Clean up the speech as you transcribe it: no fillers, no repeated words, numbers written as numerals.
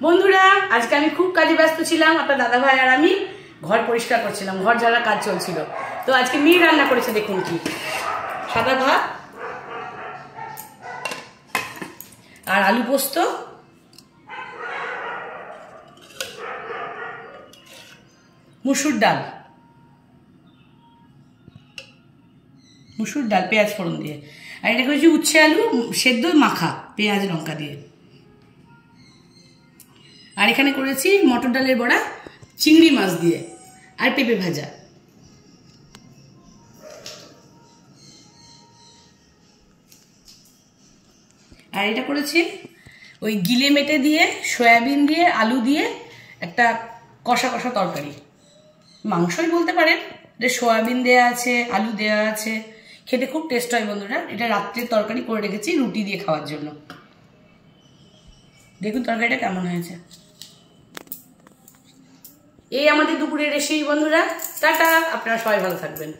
বন্ধুরা আজকে আমি খুব কাজে ব্যস্ত ছিলাম। আপনার দাদা ভাই আর আমি ঘর পরিষ্কার করছিলাম, ঘর ঝাড়ার কাজ চলছিল। তো আজকে মেয়ে রান্না করেছে, দেখুন কি সাদা ভাত আর আলু পোস্ত, মুসুর ডাল পেঁয়াজ ফোড়ন দিয়ে, আর এটা করেছি উচ্ছে আলু সেদ্ধ মাখা পেঁয়াজ লঙ্কা দিয়ে। আর এখানে করেছি মটর ডালের বড়া চিংড়ি মাছ দিয়ে আর পেঁপে ভাজা। আর এটা করেছি ওই গিলে মেটে দিয়ে সয়াবিন দিয়ে আলু দিয়ে একটা কষা কষা তরকারি, মাংসই বলতে পারেন। এটা সয়াবিন দেওয়া আছে, আলু দেওয়া আছে, খেতে খুব টেস্ট হয় বন্ধুরা। এটা রাত্রের তরকারি করে রেখেছি রুটি দিয়ে খাওয়ার জন্য। দেখুন তরকারিটা কেমন হয়েছে। এই আমাদের দুপুরের রেসিপি বন্ধুরা। টাটা, আপনারা সবাই ভালো থাকবেন।